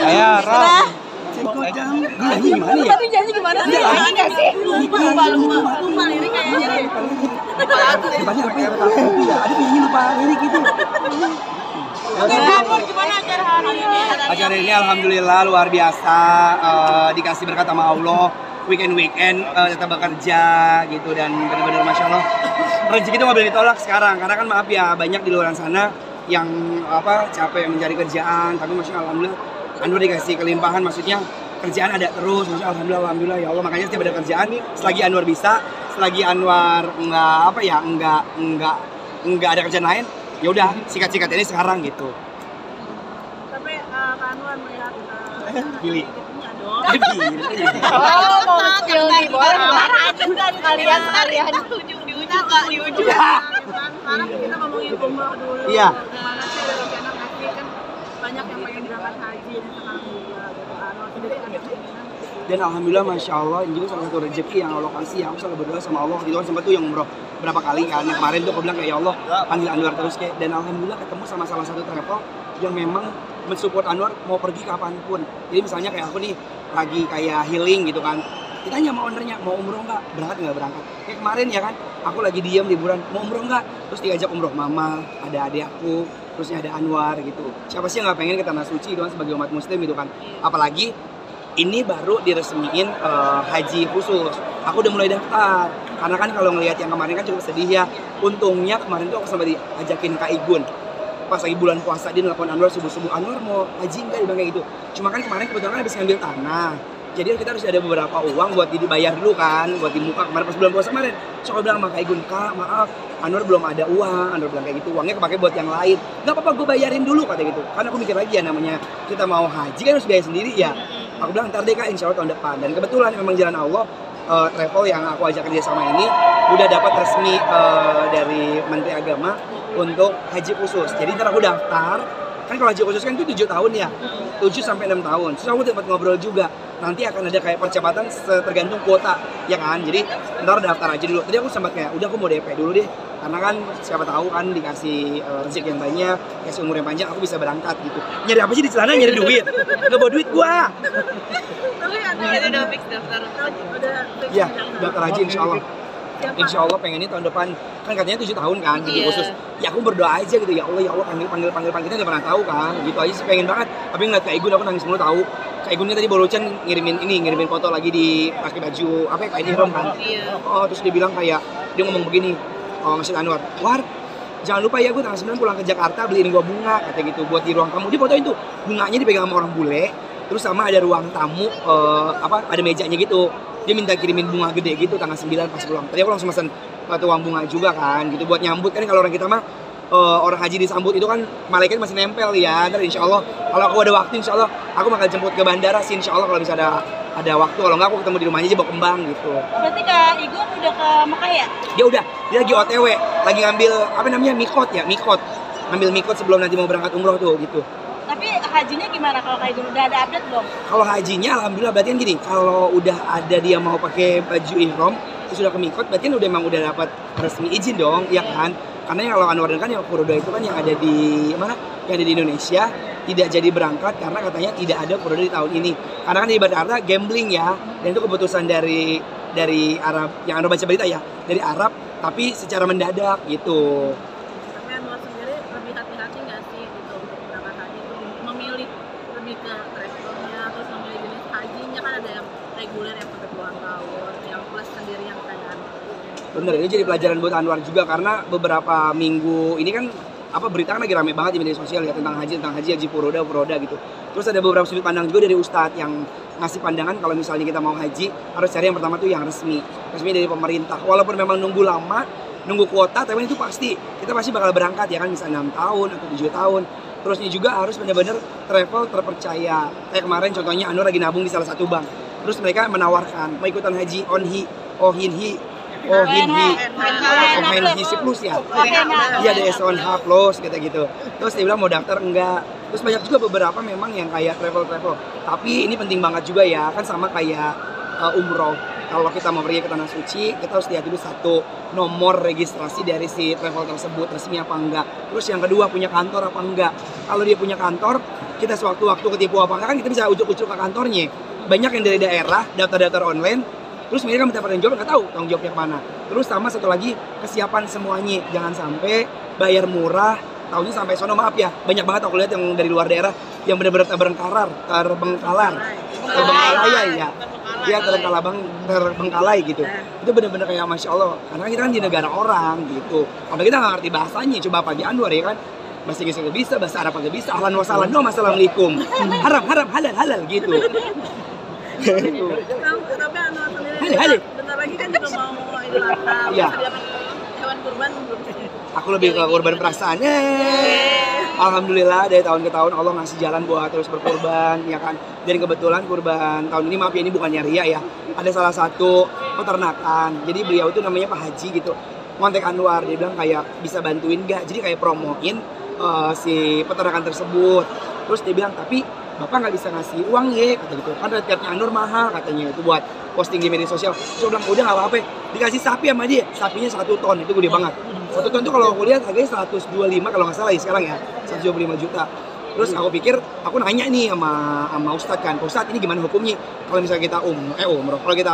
Saya Ram. Gimana ya? Tapi janji gimana sih? Lagi nggak sih? Lupa lirik kayaknya. Lupa lagu. Depannya apa ya? Ada penyanyi lupa lirik gitu. Gimana acara hari ini? Acara ini alhamdulillah luar biasa, dikasih berkat sama Allah. Weekend tetap bekerja gitu, dan benar-benar masya Allah rezeki itu nggak boleh ditolak sekarang, karena kan maaf ya banyak di luar sana yang capek mencari kerjaan, tapi masya Allah alhamdulillah Anwar dikasih kelimpahan, maksudnya kerjaan ada terus, masya Allah alhamdulillah ya Allah. Makanya setiap ada kerjaan, selagi Anwar bisa, selagi Anwar nggak ada kerjaan lain, ya udah sikat-sikat ini sekarang gitu. Tapi Kak Anwar melihat Pilih. oh, mau spill nih, boleh marah aja kan kalian di ujung. Sekarang kita ngomongin umroh dulu. Iya. Gimana sih rencana haji, kan banyak yang pengen berangkat haji dan sekarang juga gitu. Anwar sendiri ada keinginan. Dan alhamdulillah masya Allah ini juga salah satu rezeki yang Allah kasih. Aku selalu berdoa sama Allah, gitu kan sempat tuh yang umroh berapa kali kan. Yang kemarin tuh aku bilang kayak ya Allah panggil Anwar terus kayak, dan alhamdulillah ketemu sama salah satu travel yang memang mensupport Anwar mau pergi kapanpun. Jadi misalnya kayak aku nih lagi kayak healing gitu kan, ditanya sama ownernya mau umroh nggak, berangkat nggak berangkat. Kayak kemarin ya kan, aku lagi diem liburan mau umroh nggak, terus diajak umroh mama, ada adik aku, terusnya ada Anwar gitu. Siapa sih yang nggak pengen ke tanah suci gitu kan sebagai umat muslim gitu kan. Apalagi ini baru diresmiin haji khusus. Aku udah mulai daftar. Karena kan kalau ngelihat yang kemarin kan cukup sedih ya. Untungnya kemarin tuh aku sempat diajakin Kak Igun. Pas lagi bulan puasa dia nelfon Anwar subuh-subuh, Anwar mau haji enggak, dia bilang kayak gitu. Cuma kan kemarin kebetulan habis ngambil tanah. Jadi kita harus ada beberapa uang buat dibayar dulu kan, buat di muka kemarin pas bulan puasa kemarin. So aku bilang sama Kak Igun, Kak maaf, Anwar belum ada uang. Anwar bilang kayak gitu, uangnya kepake buat yang lain. Gak apa-apa, gue bayarin dulu kata gitu. Karena aku mikir lagi ya, namanya kita mau haji kan harus biaya sendiri ya. Aku bilang ntar deh Kak, insya Allah tahun depan. Dan kebetulan memang jalan Allah, travel yang aku ajak kerja sama ini udah dapat resmi dari Menteri Agama untuk haji khusus. Jadi ntar aku daftar, kan kalau haji khusus kan itu 7 tahun ya, 7 sampai 6 tahun. Terus aku tempat ngobrol juga, nanti akan ada kayak percepatan tergantung kuota, ya kan. Jadi ntar daftar aja dulu. Tadi aku sempat kayak, udah aku mau DP dulu deh, karena kan siapa tahu kan dikasih rezeki yang banyak, kasih umur yang panjang, aku bisa berangkat gitu. Nyari apa sih di celana, nyari duit, nggak bawa duit gua. Tapi udah fix daftar. Iya, daftar aja insya Allah. Insya Allah pengen ini tahun depan, kan katanya 7 tahun kan haji khusus. Ya aku berdoa aja gitu, ya Allah panggil kita nggak pernah tahu kan, gitu aja sih pengen banget. Tapi ngeliat Kak Igun aku nangis mulu tahu. Kak Igunnya tadi barusan ngirimin foto lagi di pakai baju apa ya, kayak ihram kan. Oh terus dia bilang kayak, dia ngomong begini, ngasih Anwar, War jangan lupa ya gue tanggal 9 pulang ke Jakarta beliin gua bunga katanya gitu buat di ruang tamu. Dia fotoin tuh bunganya dipegang sama orang bule, terus sama ada ruang tamu ada mejanya gitu. Dia minta kirimin bunga gede gitu tanggal 9 pas pulang. Tadi aku langsung pesen uang bunga juga kan gitu buat nyambut kan. Kalau orang kita mah orang haji disambut itu kan malaikat masih nempel ya. Ntar insya Allah kalau aku ada waktu insya Allah aku bakal jemput ke bandara sih insya Allah kalau bisa ada waktu. Kalau nggak aku ketemu di rumahnya aja bawa kembang gitu. Berarti Kak Igun udah ke Mekah ya? Dia lagi OTW, lagi ngambil apa namanya mikot, ngambil mikot sebelum nanti mau berangkat umroh tuh gitu. Tapi hajinya gimana kalau Kak Igun udah ada update belum? Kalau hajinya alhamdulillah berarti kan gini, kalau udah ada dia mau pakai baju ihram terus udah ke mikot berarti kan udah dapat resmi izin dong, ya kan? Karena kalau Anwar kan yang Furoda itu kan yang ada di mana? Yang ada di Indonesia tidak jadi berangkat karena katanya tidak ada Furoda di tahun ini. Karena kan di Jakarta gambling ya, dan itu keputusan dari Arab yang Anda baca berita ya, dari Arab tapi secara mendadak gitu. Tapi Anwar sendiri lebih hati-hati nggak sih gitu untuk berangkat haji itu, memilih lebih ke travelnya, terus memilih jenis hajinya kan ada yang reguler yang pakai puluhan tahun, yang plus sendiri yang kayak Bener, ini jadi pelajaran buat Anwar juga karena beberapa minggu ini kan berita kan lagi rame banget di media sosial ya tentang haji Furoda gitu. Terus ada beberapa sudut pandang juga dari Ustadz yang ngasih pandangan kalau misalnya kita mau haji harus cari yang pertama tuh yang resmi dari pemerintah. Walaupun memang nunggu lama, nunggu kuota, tapi itu kita pasti bakal berangkat ya kan, bisa 6 tahun atau 7 tahun. Terusnya juga harus benar-benar travel terpercaya. Kayak kemarin contohnya Anwar lagi nabung di salah satu bank. Terus mereka menawarkan mau ikutan haji ONHC plus ya. Iya ada S1H plus gitu. Terus dia bilang mau daftar enggak. Terus banyak juga beberapa memang yang kayak travel. Tapi ini penting banget juga ya, kan sama kayak umroh. Kalau kita mau pergi ke tanah suci, kita harus lihat dulu satu nomor registrasi dari si travel tersebut resmi apa enggak. Terus yang kedua punya kantor apa enggak. Kalau dia punya kantor, kita sewaktu-waktu ketipu apa kan kita bisa ujuk-ujuk ke kantornya. Banyak yang dari daerah daftar-daftar online, terus mereka minta pertanggung jawab nggak tahu tanggung jawabnya kemana. Terus sama satu lagi kesiapan semuanya, jangan sampai bayar murah, tahunya sampai sono. Maaf ya, banyak banget aku lihat yang dari luar daerah yang benar-benar terbengkalai ya, terbengkalai gitu. Itu benar-benar kayak masya Allah, karena kita kan di negara orang gitu. Apalagi kita nggak ngerti bahasanya, coba pagi Anwar ya kan. Bahasa Inggris nggak bisa, bahasa Arab nggak bisa, ahlan wa sahlan doang, assalamualaikum, haram halal gitu. Tapi Anwar sendiri bentar lagi kan juga mau Idul Adha. Iya. Hewan kurban belum sih? Aku lebih ke kurban perasaannya. Alhamdulillah dari tahun ke tahun Allah ngasih jalan buat terus berkurban, ya kan. Dan kebetulan kurban tahun ini, maaf ya ini bukannya ria ya. Ada salah satu peternakan. Jadi beliau itu namanya Pak Haji gitu. Ngontek Anwar, dia bilang kayak bisa bantuin nggak? Jadi kayak promoin si peternakan tersebut. Terus dia bilang tapi Bapak nggak bisa ngasih uang ya, kata gitu. Kan tiapnya Anwar mahal katanya itu buat posting di media sosial. Terus dia bilang udah nggak apa-apa, dikasih sapi sama dia. Sapinya 1 ton, itu gede banget. 1 ton itu kalau aku lihat harganya 125 kalau nggak salah ya sekarang ya, 125 juta. Terus aku pikir, aku nanya nih sama Ustadz kan, Ustadz ini gimana hukumnya? Kalau misalnya kita umroh, kalau kita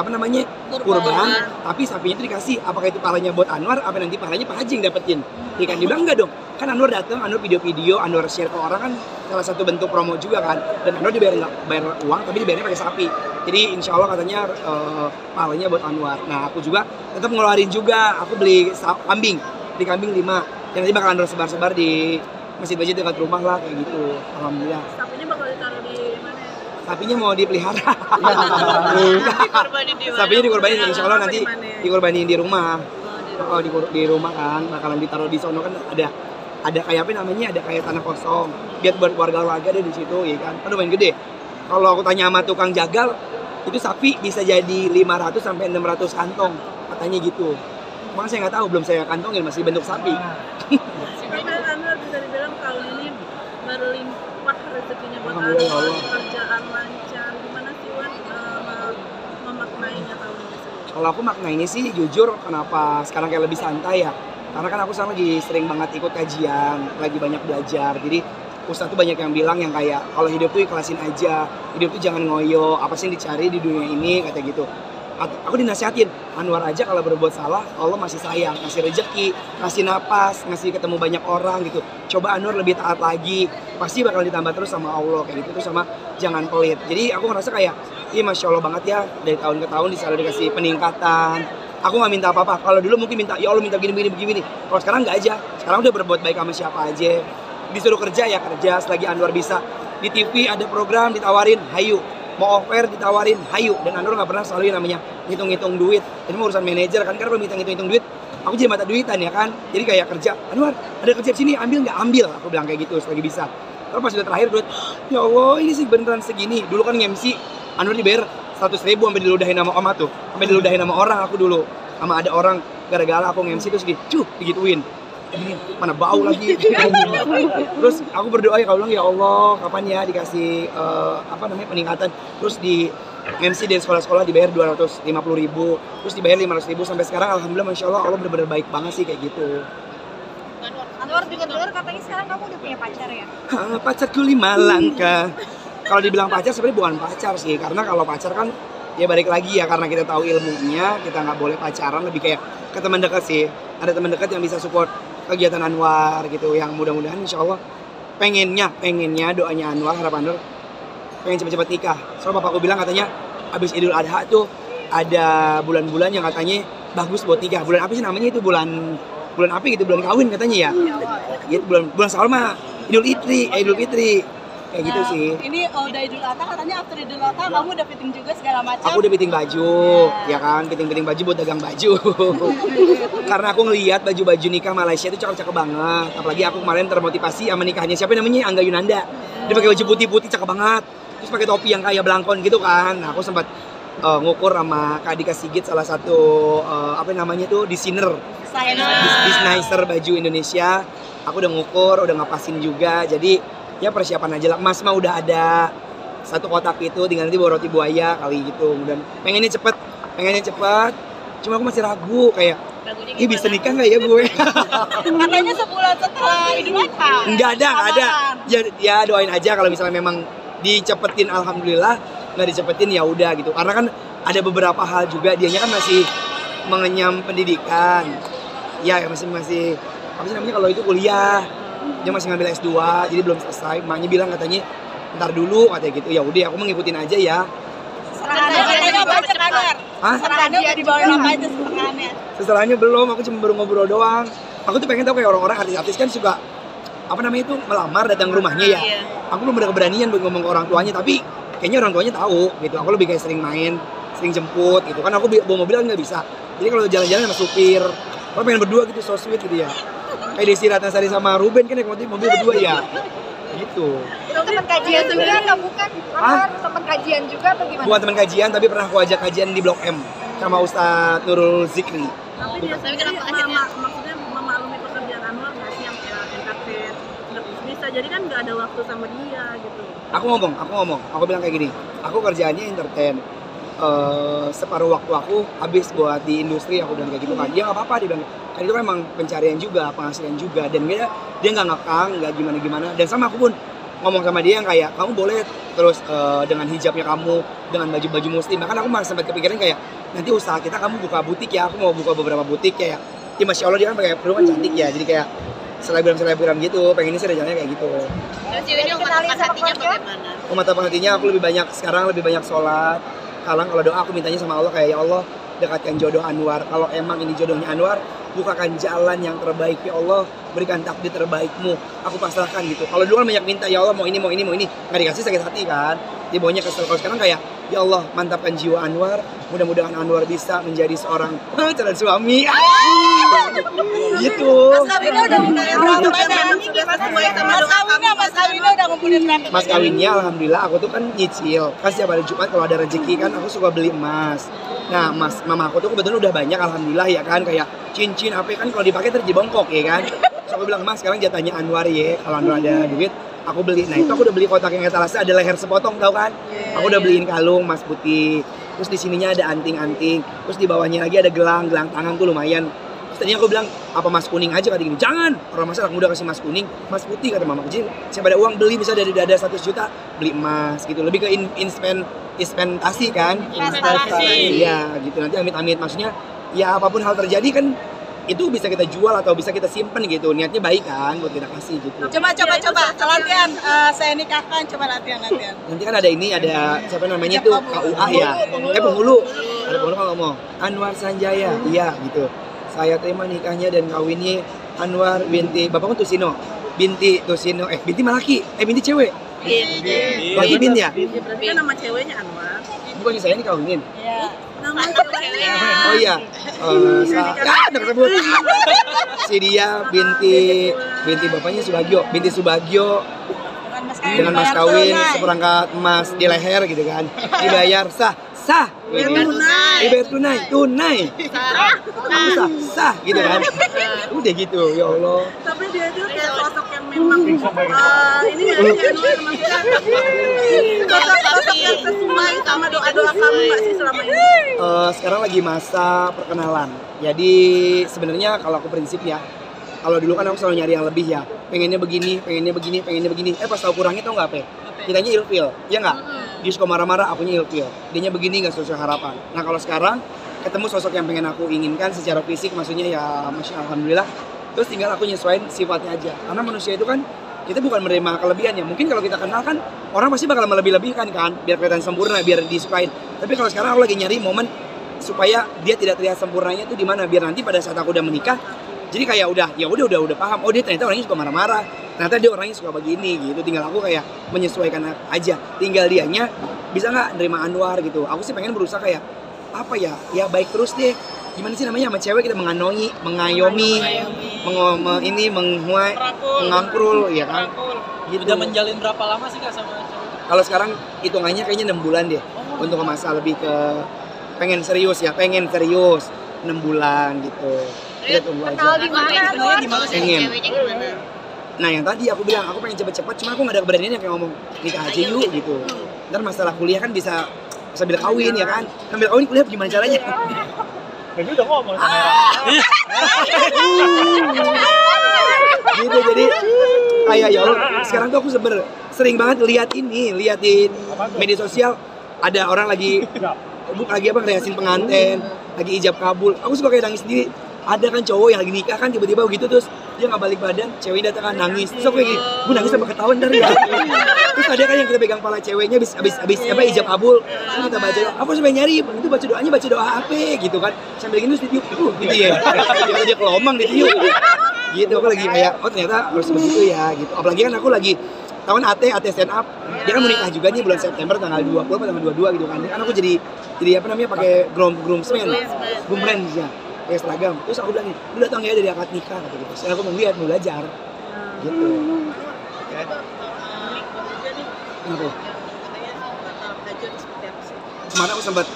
kurban, tapi sapinya itu dikasih, apakah itu pahalanya buat Anwar, apa nanti pahalanya Pak Haji yang dapetin? Dia kan dibilang enggak dong, kan Anwar datang, Anwar video-video, Anwar share ke orang kan salah satu bentuk promo juga kan, dan Anwar dibayar nggak bayar uang, tapi dibayarnya pakai sapi. Jadi insya Allah katanya pahalanya buat Anwar. Nah aku juga tetap ngeluarin juga, aku beli kambing 5, yang nanti bakal Anwar sebar-sebar di masjid-masjid dekat rumah lah kayak gitu. Alhamdulillah. Sapinya bakal ditaruh di mana? Sapinya mau dipelihara. Dikorbanin di mana? Sapinya dikorbanin, insya Allah nanti Dimana? dikorbanin di rumah. Oh, di rumah kan bakalan ditaruh di sono kan ada kayak apa namanya, ada kayak tanah kosong biar buat keluarga deh di situ ya kan. Kan lumayan gede. Kalau aku tanya sama tukang jagal, itu sapi bisa jadi 500 sampai 600 kantong katanya gitu. Cuma saya nggak tahu, belum saya kantongin, masih bentuk sapi. Tapi kan Anwar bisa dibilang tahun ini berlimpah rezekinya buat Alhamdulillah, Anwar, Allah. kerjaan lancar. Gimana sih Wan memaknainya tahun ini sendiri? Kalau aku maknainya sih jujur kenapa sekarang kayak lebih santai ya. Karena kan aku sekarang lagi sering banget ikut kajian, lagi banyak belajar. Jadi Ustadz tuh banyak yang bilang yang kayak kalau hidup tuh ikhlasin aja, hidup tuh jangan ngoyo, apa sih yang dicari di dunia ini, kata gitu. Aku dinasihatin, Anwar aja kalau berbuat salah, Allah masih sayang, ngasih rezeki, ngasih napas, ngasih ketemu banyak orang gitu. Coba Anwar lebih taat lagi, pasti bakal ditambah terus sama Allah kayak gitu. Terus sama jangan pelit. Jadi aku ngerasa kayak, iya masya Allah banget ya, dari tahun ke tahun selalu dikasih peningkatan. Aku nggak minta apa-apa. Kalau dulu mungkin minta, ya Allah minta begini. Kalau sekarang nggak aja. Sekarang udah berbuat baik sama siapa aja. Disuruh kerja ya kerja, selagi Anwar bisa. Di TV ada program ditawarin, hayu. Mau offer ditawarin, hayu. Dan Anwar nggak pernah selalu yang namanya ngitung-ngitung duit. Ini mau urusan manajer kan, karena kalau minta ngitung-ngitung duit, aku jadi mata duitan ya kan. Jadi kayak kerja, Anwar ada kerja di sini, ambil nggak ambil. Aku bilang kayak gitu selagi bisa. Terus pas udah terakhir duit, ya Allah ini sih beneran segini. Dulu kan MC, Anwar dibayar 100.000 sampai diludahin sama Oma tuh, sampai diludahin sama orang aku dulu. Sama ada orang gara-gara aku nge-MC terus digituin. Ini mana bau lagi. Terus aku berdoa ya, kalau bilang ya Allah kapan ya dikasih peningkatan. Terus di MC dari sekolah-sekolah dibayar 250.000, terus dibayar 500.000 sampai sekarang alhamdulillah masya Allah Allah bener-bener baik banget sih kayak gitu. Anwar dengar katanya sekarang kamu udah punya pacar ya? Pacarku 5 langkah. Kalau dibilang pacar sebenarnya bukan pacar sih, karena kalau pacar kan ya balik lagi ya karena kita tahu ilmunya, kita nggak boleh pacaran, lebih kayak ke teman dekat sih. Ada teman dekat yang bisa support kegiatan Anwar gitu, yang mudah-mudahan insya Allah pengennya doanya Anwar, harapan Anwar pengen cepet-cepet nikah. Soalnya bapakku bilang katanya abis Idul Adha tuh ada bulan-bulan yang katanya bagus buat nikah. Bulan apa sih namanya itu, bulan apa gitu, bulan kawin katanya ya. Gitu, bulan Salma, Idul Fitri. Kayak gitu sih. Ini udah Idul Adha, katanya after Idul Adha kamu udah fitting juga segala macam. Aku udah fitting baju, ya kan, fitting baju buat dagang baju. Karena aku ngelihat baju-baju nikah Malaysia itu cakep-cakep banget. Apalagi aku kemarin termotivasi sama nikahnya siapa namanya, Angga Yunanda. Dia pakai baju putih-putih cakep banget. Terus pakai topi yang kayak belangkon gitu kan. Nah, aku sempat ngukur sama Kak Dika Sigit, salah satu designer baju Indonesia. Aku udah ngukur, udah ngapasin juga. Jadi ya persiapan aja lah. Emas mah udah ada 1 kotak itu, tinggal nanti bawa roti buaya kali gitu. Dan pengennya cepet. Cuma aku masih ragu kayak Lagunya Ih bisa nikah nggak ya gue? Katanya sebulan setelah Idul Adha. Nggak ada. Lamaran. Ya doain aja kalau misalnya memang dicepetin, alhamdulillah. Nggak dicepetin ya udah gitu. Karena kan ada beberapa hal juga, dianya kan masih mengenyam pendidikan. Ya masih apa sih namanya kalau itu kuliah. Dia masih ngambil S2, jadi belum selesai. Maknya bilang katanya ntar dulu katanya gitu. Ya udah aku mengikutin aja ya. Serangannya baca kabar. Hah? Serangannya dibawain apa itu serangannya? Setelahnya belum, aku cuma baru ngobrol doang. Aku tuh pengen tahu kayak orang-orang artis-artis kan suka apa namanya itu melamar datang ke rumahnya ya. Iya. Aku belum ada keberanian buat ngomong ke orang tuanya, tapi kayaknya orang tuanya tahu gitu. Aku lebih kayak sering main, sering jemput gitu. Kan aku bawa mobil kan nggak bisa. Jadi kalau jalan-jalan sama supir, aku pengen berdua gitu, so sweet gitu ya. Kayak Desi Ratnasari sama Ruben kan naik mobil berdua ya. Gitu. Itu teman kajian juga atau bukan? Hah? Teman kajian juga atau gimana? Bukan teman kajian, tapi pernah aku ajak kajian di Blok M sama Ustadz Nurul Zikri. Tapi dia Tapi sendiri kenapa akhirnya? maksudnya memaklumi pekerjaan Anwar nggak sih yang kayak entertain nggak bisa, jadi kan nggak ada waktu sama dia gitu. Aku ngomong, aku bilang kayak gini, aku kerjaannya entertain. Separuh waktu aku habis buat di industri, aku bilang kayak gitu kan. Dia nggak apa-apa, dia bilang kan itu kan emang pencarian juga, penghasilan juga, dan dia nggak ngekang, nggak gimana. Dan sama aku pun ngomong sama dia yang kayak kamu boleh terus dengan hijabnya kamu, dengan baju muslim. Bahkan aku malah sempat kepikiran kayak nanti usaha kita kamu buka butik ya, aku mau buka beberapa butik kayak. Ya masya Allah dia kan pakai perlu kan cantik ya, jadi kayak selebgram gitu, pengen ini sih rencananya kayak gitu. Terus ini mematapkan hatinya bagaimana? Mematapkan hatinya aku lebih banyak sholat. Kalau doa aku mintanya sama Allah kayak ya Allah dekatkan jodoh Anwar. Kalau emang ini jodohnya Anwar, bukakan jalan yang terbaik ya Allah, berikan takdir terbaikmu. Aku pasrahkan gitu. Kalau dulu kan banyak minta ya Allah mau ini, nggak dikasih sakit hati kan. Dia bawanya kesel. Kalau sekarang kayak ya Allah mantapkan jiwa Anwar. Mudah-mudahan Anwar bisa menjadi seorang calon suami. Gitu. Mas Kawinnya udah ngumpulin berapa banyak? Mas Kawinnya udah ngumpulin berapa? Mas kawinnya alhamdulillah aku tuh kan nyicil. Kan setiap hari Jumat kalau ada rezeki kan aku suka beli emas. Nah, mama aku tuh kebetulan udah banyak alhamdulillah ya kan, kayak cincin apa kan kalau dipakai terjadi bongkok ya kan. So aku bilang, "Mas, sekarang jatahnya Anwar ya. Kalau Anwar ada duit, aku beli." Nah, itu aku udah beli kotak yang etalase ada leher sepotong tau kan? Aku udah beliin kalung emas putih. Terus di sininya ada anting-anting. Terus di bawahnya lagi ada gelang tangan tuh lumayan. Terus tadinya aku bilang, apa emas kuning aja kata gini. Jangan, orang masa anak muda kasih emas kuning, emas putih kata mama kecil. Siapa ada uang beli bisa dari dada 100 juta beli emas gitu. Lebih ke investasi kan? Investasi. Iya gitu, nanti amit-amit maksudnya ya apapun hal terjadi kan itu bisa kita jual atau bisa kita simpen gitu. Niatnya baik kan buat kita kasih gitu. Coba latihan, saya nikahkan, coba latihan. Nanti kan ada siapa namanya tuh KUA ya. Penghulu. Ada penghulu kalau ngomong Anwar Sanjaya. Iya gitu. Saya terima nikahnya dan kawinnya Anwar binti Bapakku Tusino. Binti Malaki. Binti cewek. Laki binti ya? Berarti kan nama ceweknya Anwar. Bukannya saya ini kawinin. Iya. Nama ceweknya. Oh iya. Udah kesebut. Si dia binti bapaknya binti Subagio dengan mas kawin seperangkat emas di leher gitu kan. Dibayar sah. Dibayar tunai. Sah gitu kan. Udah gitu, ya Allah. Tapi dia itu kayak sosok yang memang ini ya Anwar sosok yang sesuai sama doa-doa kamu nggak sih selama ini? Sekarang lagi masa perkenalan. Jadi sebenarnya kalau aku prinsip ya, kalau dulu kan aku selalu nyari yang lebih ya. Pengennya begini. Pas tahu kurangnya tau nggak apa? Kitanya ilfil, ya nggak? Dia suka marah-marah, akunya ilfil. Dianya begini nggak sesuai harapan. Nah kalau sekarang ketemu sosok yang pengen aku inginkan secara fisik, maksudnya ya masya alhamdulillah. Terus tinggal aku nyesuaiin sifatnya aja. Karena manusia itu kan kita bukan menerima kelebihannya. Mungkin kalau kita kenal kan orang pasti bakal melebih-lebihkan kan, biar kelihatan sempurna, biar disukain. Tapi kalau sekarang aku lagi nyari momen supaya dia tidak terlihat sempurnanya itu di mana, biar nanti pada saat aku udah menikah jadi kayak udah paham. Oh dia ternyata orangnya suka marah-marah. Ternyata dia orangnya suka begini gitu. Tinggal aku kayak menyesuaikan aja. Tinggal dianya bisa nggak nerima Anwar gitu. Aku sih pengen berusaha kayak apa ya baik terus deh. Gimana sih namanya sama cewek kita mengayomi, mengangkrul, ya kan? Gitu. Udah menjalin berapa lama sih Kak sama cewek? Kalau sekarang hitungannya kayaknya 6 bulan deh. Untuk ke masa lebih ke pengen serius 6 bulan gitu. Kita tunggu aja. Kenal di mana? Pengen. Nah yang tadi aku bilang aku pengen cepet-cepet, cuma aku gak ada keberanian yang kayak ngomong nikah aja yuk gitu. Ntar masalah kuliah kan bisa sambil kawin ya kan. Sambil kawin kuliah gimana caranya? Baby udah ngomong sama Gitu, jadi kayak ya Allah, sekarang tuh aku sering banget lihat di media sosial ada orang lagi ngeriasin pengantin, lagi ijab kabul. Aku suka kayak nangis sendiri. Ada kan cowok yang lagi nikah kan tiba-tiba begitu terus dia nggak balik badan, ceweknya datang kan nangis. Terus aku kayak gini, gue nangis sama ketahuan dari ya. Terus ada kan yang kita pegang kepala ceweknya abis ijab kabul, terus kita baca, aku sampai nyari itu baca doa apa gitu kan, sambil gini terus ditiup, gitu ya. Dia kelomang ditiup. Gitu aku lagi kayak, oh ternyata harus begitu ya gitu. Apalagi kan aku lagi tahun AT stand up, dia kan mau nikah juga nih bulan September tanggal 20 atau tanggal 22 gitu kan. Kan aku jadi apa namanya pakai groomsman ya. Kayak seragam, terus aku bilang nih, lu datang ya dari akad nikah kata gitu. Saya aku mau lihat, mau belajar, gitu. Kenapa? Kemarin aku sempat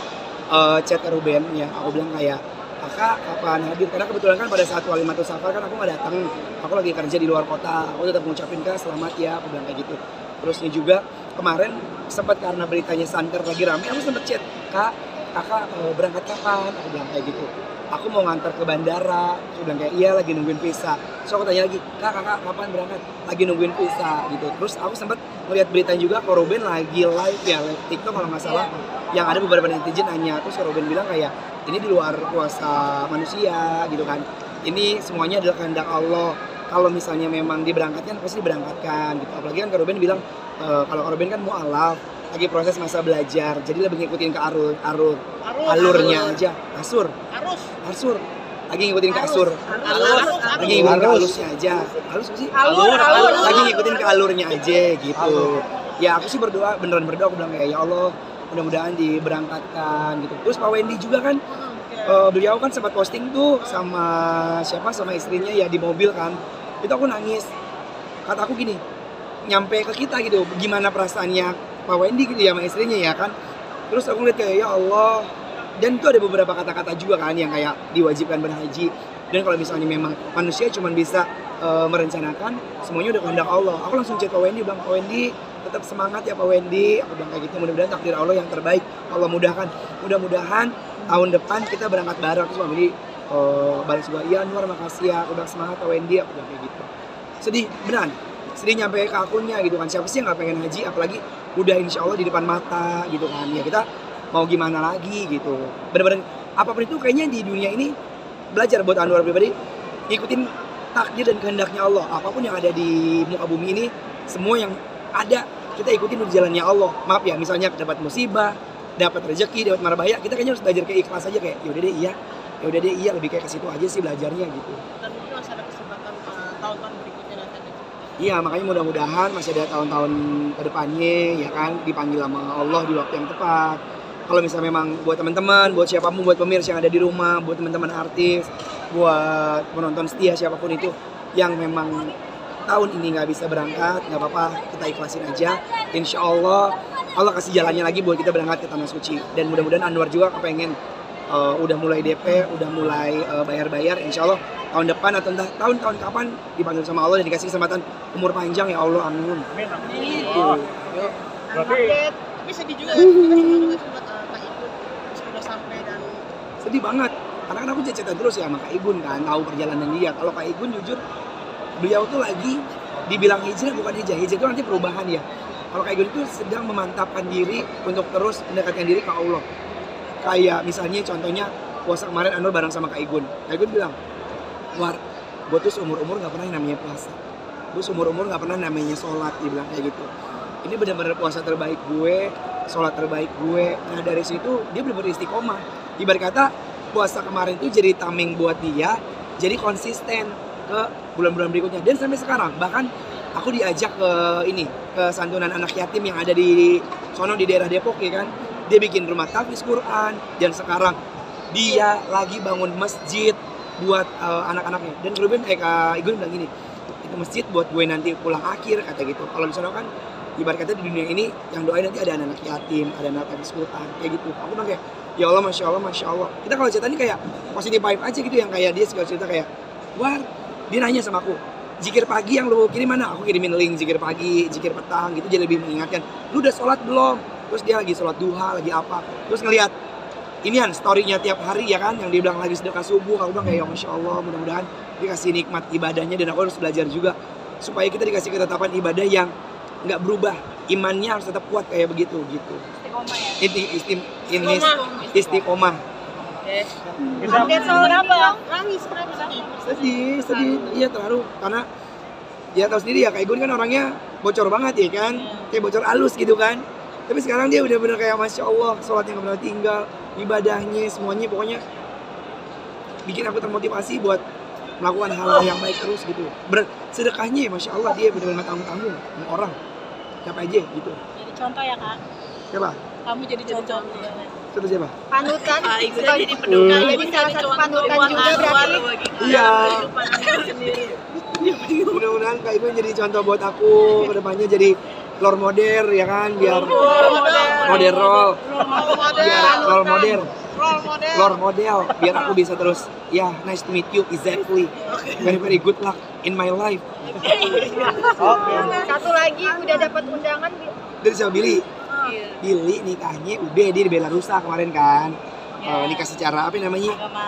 chat ke Ruben ya, aku bilang kayak kakak kapan hadir? Karena kebetulan kan pada saat Walimatul Safar kan aku nggak datang, aku lagi kerja di luar kota. Aku tetap ngucapin kak selamat ya, aku bilang kayak gitu. Terusnya juga kemarin sempat karena beritanya santer lagi rame, aku sempat chat kakak berangkat kapan? Aku bilang kayak gitu. Aku mau ngantar ke bandara, aku bilang kayak iya lagi nungguin visa. So aku tanya lagi, kakak kapan berangkat? Lagi nungguin visa gitu. Terus aku sempat ngeliat berita juga kalau Ruben lagi live TikTok kalau nggak salah, yang ada beberapa netizen nanya, terus Ruben bilang kayak ini di luar kuasa manusia gitu kan. Ini semuanya adalah kehendak Allah. Kalau misalnya memang diberangkatkan pasti diberangkatkan gitu. Apalagi kan Ruben bilang kalau Ruben kan mu'alaf, lagi proses masa belajar, jadi lebih ngikutin ke alurnya aja. Asur. Lagi ngikutin ke asur. Lagi ngikutin ke alusnya aja. Alus apa sih? Alur. Lagi ngikutin ke alurnya aja gitu. Ya aku sih beneran berdoa, aku bilang kayak ya Allah, mudah-mudahan diberangkatkan gitu. Terus Pak Wendy juga kan beliau kan sempat posting tuh sama istrinya ya di mobil kan. Itu aku nangis. Kata aku gini, nyampe ke kita gitu, gimana perasaannya Pak Wendy gitu ya sama istrinya ya kan. Terus aku lihat kayak ya Allah, dan itu ada beberapa kata-kata juga kan yang kayak diwajibkan berhaji. Dan kalau misalnya memang manusia cuma bisa merencanakan, semuanya udah kehendak Allah. Aku langsung chat Pak Wendy, bilang Pak Wendy tetap semangat ya Pak Wendy. Aku bilang kayak gitu, mudah-mudahan takdir Allah yang terbaik Allah mudahkan. Mudah-mudahan tahun depan kita berangkat bareng. Terus Pak Wendy balas juga, iya Anwar makasih ya, udah semangat Pak Wendy. Aku bilang kayak gitu. Sedih, beneran. Sedih nyampe ke akunnya gitu kan. Siapa sih yang gak pengen haji, apalagi udah insya Allah di depan mata gitu kan. Ya kita mau gimana lagi gitu. Bener-bener apapun itu kayaknya di dunia ini belajar buat Anwar pribadi, ikutin takdir dan kehendaknya Allah. Apapun yang ada di muka bumi ini, semua yang ada kita ikutin di jalannya Allah. Maaf ya, misalnya dapat musibah, dapat rezeki, dapat mara bahaya, kita kayaknya harus belajar kayak ikhlas aja, kayak ya udah deh iya, lebih kayak ke situ aja sih belajarnya gitu. Dan mungkin masih ada kesempatan tahun-tahun berikutnya nanti. Iya, makanya mudah-mudahan masih ada tahun-tahun ke depannya ya kan, dipanggil sama Allah di waktu yang tepat. Kalau misalnya memang buat teman-teman, buat siapapun, buat pemirsa yang ada di rumah, buat teman-teman artis, buat penonton setia siapapun itu yang memang tahun ini nggak bisa berangkat, nggak apa-apa, kita ikhlasin aja. Insya Allah kasih jalannya lagi buat kita berangkat ke Tanah Suci. Dan mudah-mudahan Anwar juga kepengen udah mulai DP, udah mulai bayar-bayar. Insya Allah tahun depan atau entah tahun-tahun kapan dipanggil sama Allah dan dikasih kesempatan umur panjang ya Allah, amin. Tapi sedih juga ya, kita sempat Kak Igun sudah sampai dan sedih banget. Karena kan aku cecetan terus ya sama Kak Igun kan, tahu perjalanan dia. Kalau Kak Igun jujur, beliau tuh lagi dibilang hijrah, bukan hijrah itu nanti perubahan ya. Kalau Kak Igun itu sedang memantapkan diri untuk terus mendekatkan diri ke Allah. Kayak misalnya contohnya puasa kemarin Anwar bareng sama Kak Igun. Kak Igun bilang, War, gue tuh seumur-umur gak pernah yang namanya puasa. Gue seumur-umur gak pernah namanya sholat, dia bilang kayak gitu. Ini benar-benar puasa terbaik gue, sholat terbaik gue. Nah dari situ dia benar-benar istiqomah. Ibarat kata puasa kemarin itu jadi tameng buat dia, jadi konsisten ke bulan-bulan berikutnya. Dan sampai sekarang bahkan aku diajak ke santunan anak yatim yang ada di sono di daerah Depok ya kan. Dia bikin rumah tahfiz Quran dan sekarang dia lagi bangun masjid buat anak-anaknya. Dan Kak Igun bilang gini, itu masjid buat gue nanti pulang akhir kata gitu. Kalau di sana kan ibarat kata di dunia ini yang doain nanti ada anak yatim, ada anak tahfiz Quran kayak gitu. Aku bilang kayak ya Allah, masya Allah. Kita kalau cerita ini kayak positif vibe aja gitu, yang kayak dia segala cerita kayak War, dia nanya sama aku, zikir pagi yang lu kirim mana? Aku kirimin link zikir pagi, zikir petang gitu, jadi lebih mengingatkan. Lu udah sholat belum? Terus dia lagi sholat duha, lagi apa? Terus ngelihat inian story-nya tiap hari ya kan, yang dia bilang lagi sedekah subuh, aku bilang kayak ya Masya Allah, mudah-mudahan dikasih nikmat ibadahnya, dan aku harus belajar juga supaya kita dikasih ketetapan ibadah yang nggak berubah, imannya harus tetap kuat kayak begitu gitu. Istiqomah. Update soal kenapa? Nangis kenapa? Sedih, iya terharu karena ya tahu sendiri ya, kayak gue kan orangnya bocor banget ya kan, kayak bocor halus gitu kan. Tapi sekarang dia udah bener kayak Masya Allah, sholatnya nggak pernah tinggal, ibadahnya semuanya pokoknya bikin aku termotivasi buat melakukan hal-hal yang baik terus gitu. Sedekahnya Masya Allah dia bener-bener tanggung-tanggung sama orang, siapa aja gitu. Jadi contoh ya kak. Siapa? Kamu jadi contoh. Contoh siapa? Panutan. Ibu jadi penuh. Jadi salah satu panutan juga berarti. Iya. Mudah-mudahan Kak Ibu jadi contoh buat aku, kedepannya jadi role model ya kan, biar role model, biar aku bisa terus ya nice to meet you, exactly, very good luck in my life. Satu lagi udah dapat undangan. Dari siapa? Billy nikahnya udah dia di Belarusa kemarin kan, nikah secara apa namanya? Agama.